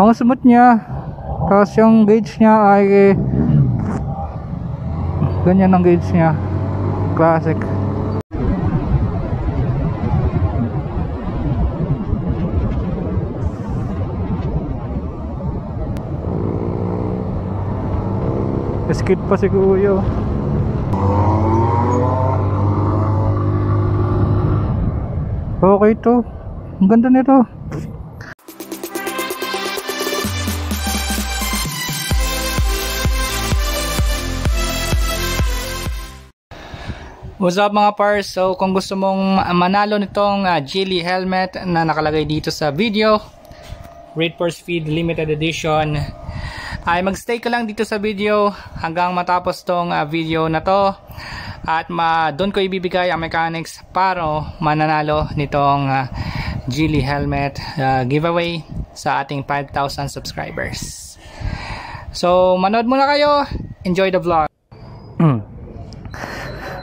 Ang smooth niya. Tapos yung gauge niya ay ganyan ang gauge niya. Classic. Skid pa si Kuya. Okay to. Ang ganda nito. What's up mga pars? So kung gusto mong manalo nitong Geely helmet na nakalagay dito sa video, Raid for Speed Limited Edition, ay magstay ka lang dito sa video hanggang matapos tong video na to, at doon ko ibibigay ang mechanics para mananalo nitong Geely helmet giveaway sa ating 5,000 subscribers. So manood muna kayo, enjoy the vlog.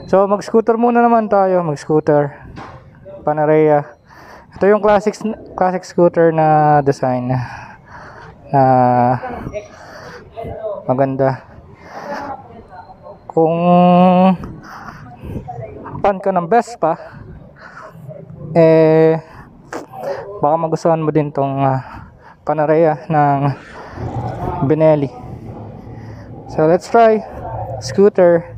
So mag-scooter muna naman tayo, mag-scooter Panarea. Ito yung classic scooter na design na maganda. Kung fan ka ng Vespa, baka magustuhan mo din tong Panarea ng Benelli. So let's try scooter.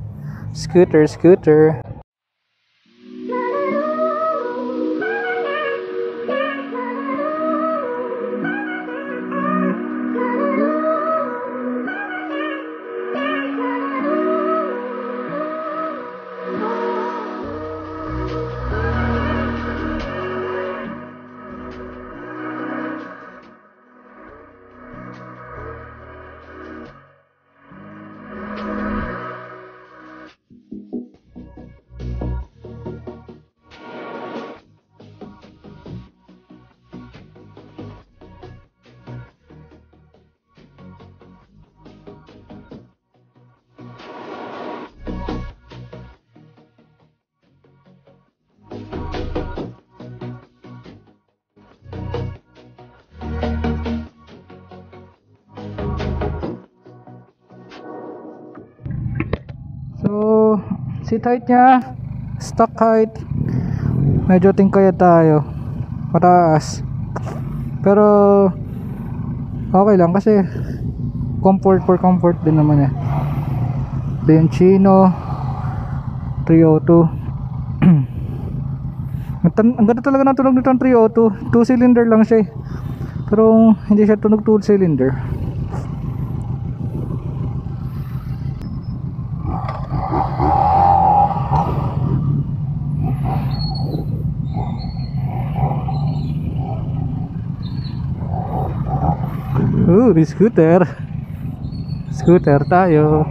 So seat height nya, stock height, medyo tingkaya tayo mataas, pero okay lang kasi comfort din naman eh. Bianchino 302. Ang ganda talaga ng tunog nito ng 302. 2 cylinder lang siya eh, pero hindi siya tunog 2 cylinder. Di scooter tayo.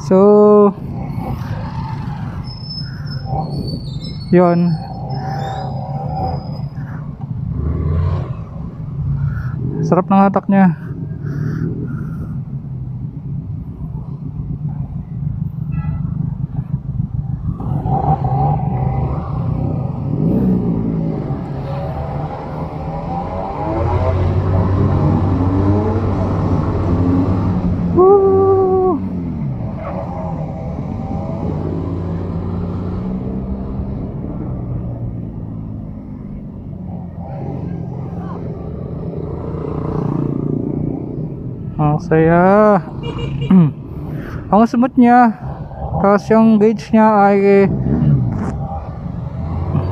So yun, sarap ng hatak niya. Ang saya. Ang smooth niya. Tapos yung gauge niya ay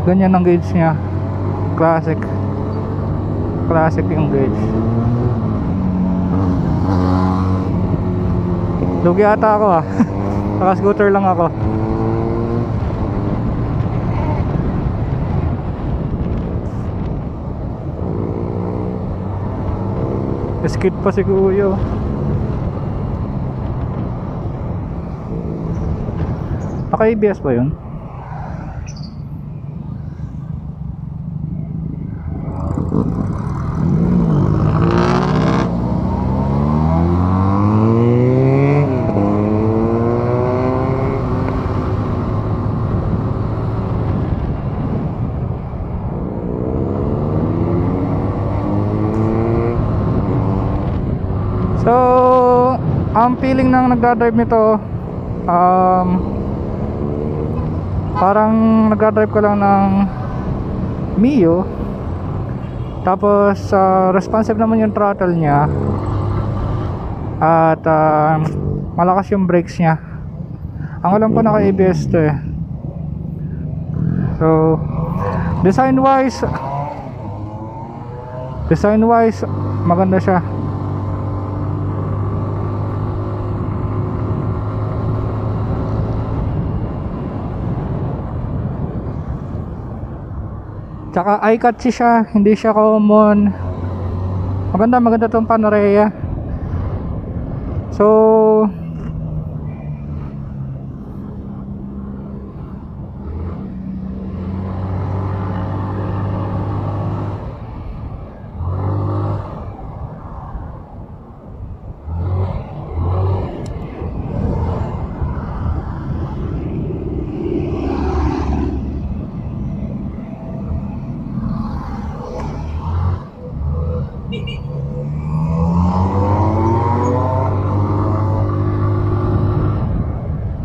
ganyan ang gauge niya. Classic yung gauge. Lugi ata ako Naka scooter lang ako. Skid pa si Kuya. Naka-ABS ba yun? ang feeling ng nagdadrive nito, parang nagdadrive ka lang ng Mio. Tapos responsive naman yung throttle niya. At malakas yung brakes niya. Ang alam ko naka ABS to eh. So design wise maganda siya. Tsaka eye-catchy siya, hindi siya common. Maganda tong Panarea. So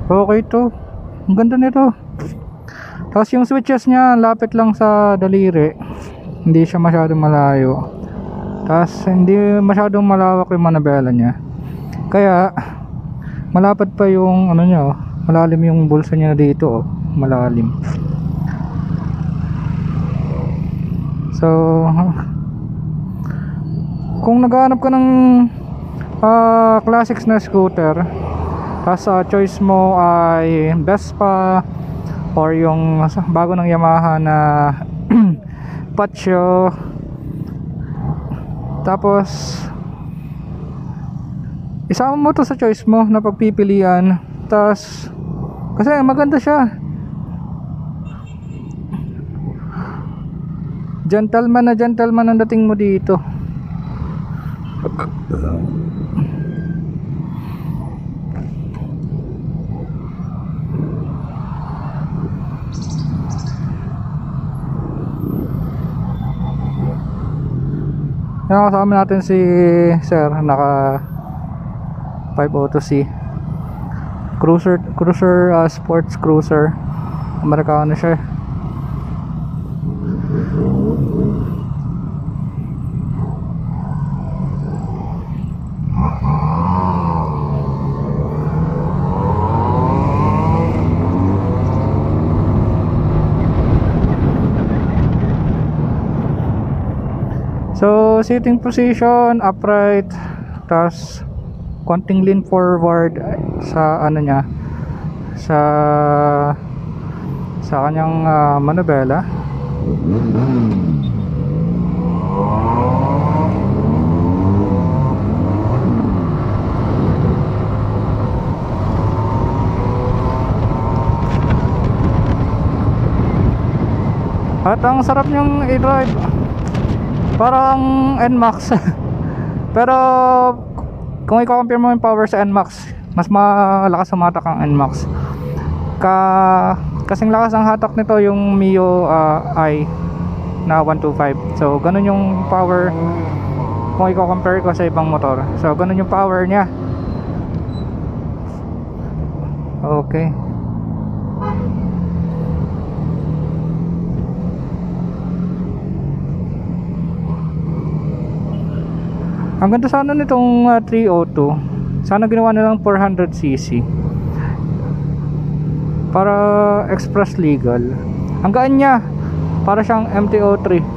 okay to. Ang ganda nito. Tapos yung switches niya lapit lang sa daliri. Hindi siya masyadong malayo. Tapos hindi masyadong malawak yung manabela niya. Kaya malapad pa yung ano niya, oh. Malalim yung bulsa niya dito, oh. Malalim. So kung naghahanap ka ng classics na scooter, tapos choice mo ay Vespa or yung bago ng Yamaha na Pacho, tapos isama mo to sa choice mo na pagpipilian. Tapos kasi maganda siya, gentleman ang dating mo dito. Yan, kasama natin si Sir, naka 502C cruiser, sports cruiser, Amerikano siya. So sitting position, upright, tas konting lean forward sa ano niya, sa kanyang manubela. At ang sarap niyang i-drive, parang NMAX. Pero kung i-compare mo yung power sa NMAX, mas malakas sumatak ang NMAX. Kasing lakas ang hatak nito yung Mio i na 125. So ganun yung power kung i-compare ko sa ibang motor. So ganun yung power niya. Okay. Ang ganda sana nitong 302. Sana ginawa nilang 400cc para express legal. Ang gaan niya, para siyang MT-03.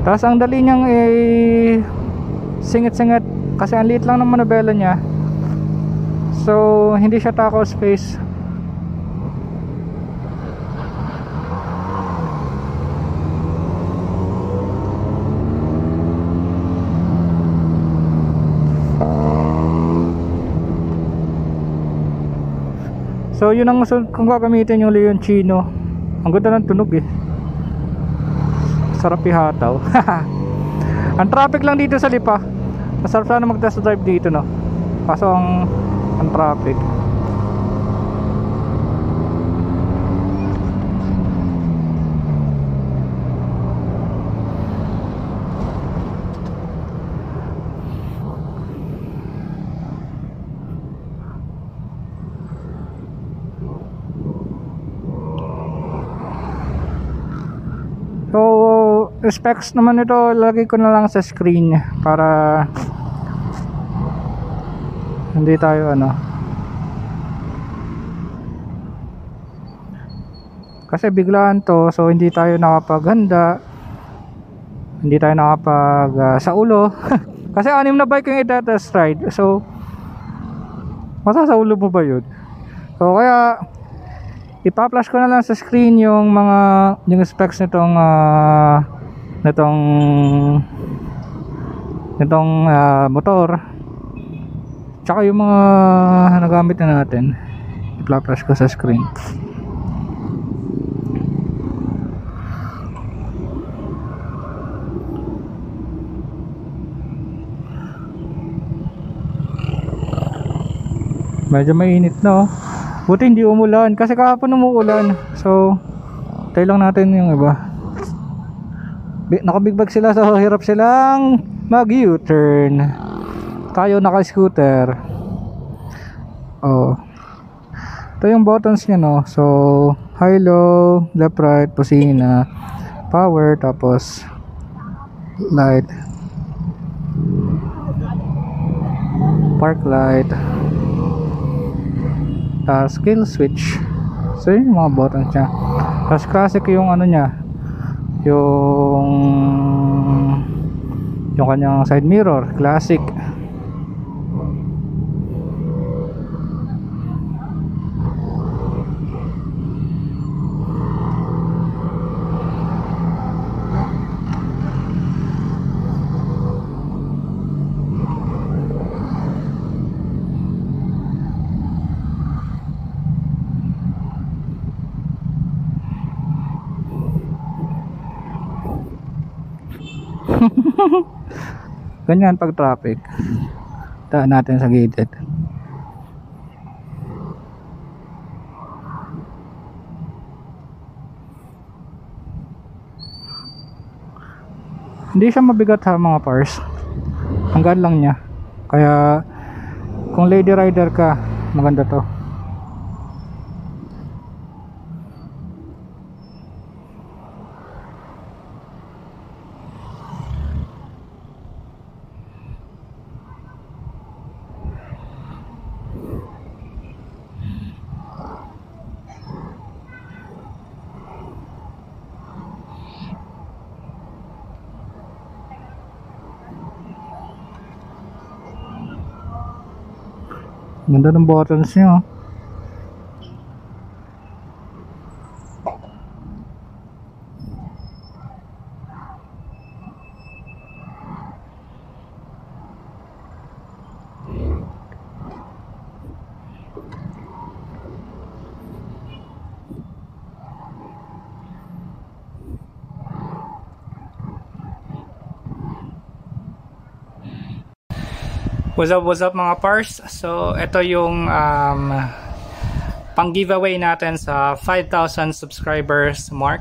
Tapos ang dali niyang singit-singit kasi ang liit lang ng manubela niya. So hindi siya taco space. So yun ang kung gagamitin yung Leoncino. Ang ganda ng tunog eh. Sarap ihataw. Ang traffic lang dito sa Lipa. Masarap sana mag-test drive dito, no? Kaso ang traffic. So, specs naman ito, lagay ko na lang sa screen para hindi tayo kasi biglaan to, so hindi tayo nakapaghanda, hindi tayo nakapag sa ulo kasi 6 na bike yung i-test ride, so masasaulo mo ba yun? So kaya ipa-flash ko na lang sa screen yung specs nitong motor, tsaka yung mga nagamit na natin. I-flash ko sa screen. Medyo mainit, no? Buti hindi umulan kasi kahapon umuulan. So tayo lang natin yung iba. Nakabigbag sila, so hirap silang mag U-turn. Tayo naka-scooter. Oh, ito yung buttons nya, no? So high, low, left, right, pusina, power, tapos light, park light, skill switch. So yun yung mga buttons nya. Tapos classic yung nya, yung kanyang side mirror, classic. Ganyan pag traffic. Taan natin sa gated. Hindi siya mabigat ha mga pars. Hanggang lang niya. Kaya kung lady rider ka, maganda to. Ganda ng buttons nyo. What's up mga pars? So ito yung pang giveaway natin sa 5,000 subscribers mark.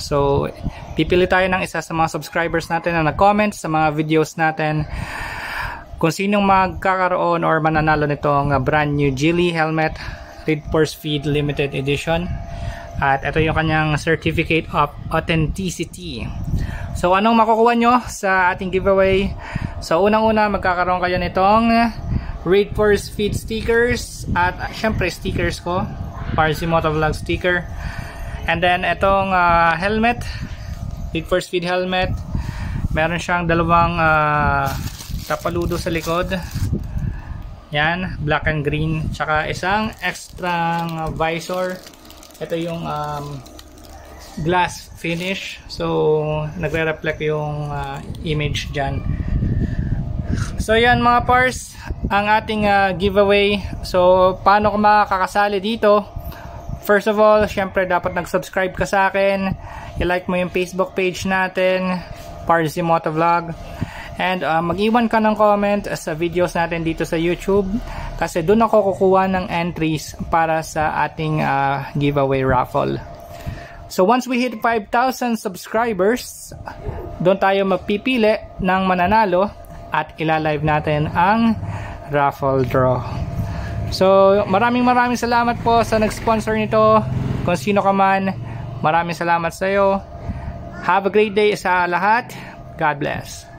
So pipili tayo ng isa sa mga subscribers natin na nag-comment sa mga videos natin kung sinong magkakaroon or mananalo nitong brand new Geely helmet Read for Speed limited edition. At ito yung kanyang certificate of authenticity. So anong makukuha nyo sa ating giveaway? So unang-una magkakaroon kayo nitong Read for Speed stickers at syempre stickers ko, Parsi Motovlog sticker. And then itong helmet, Read for Speed helmet. Meron siyang dalawang tapaludo sa likod. Yan, black and green. Tsaka isang extra visor. Ito yung glass finish. So nagre-reflect yung image dyan. So yan mga pars, ang ating giveaway. So paano ka makakasali dito? First of all, syempre dapat nag-subscribe ka sa akin. I-like mo yung Facebook page natin, Parsi Motovlog. And mag-iwan ka ng comment sa videos natin dito sa YouTube kasi doon ako kukuha ng entries para sa ating giveaway raffle. So once we hit 5,000 subscribers, doon tayo mapipili ng mananalo at ilalive natin ang raffle draw. So maraming salamat po sa nag-sponsor nito. Kung sino ka man, maraming salamat sa iyo. Have a great day sa lahat. God bless.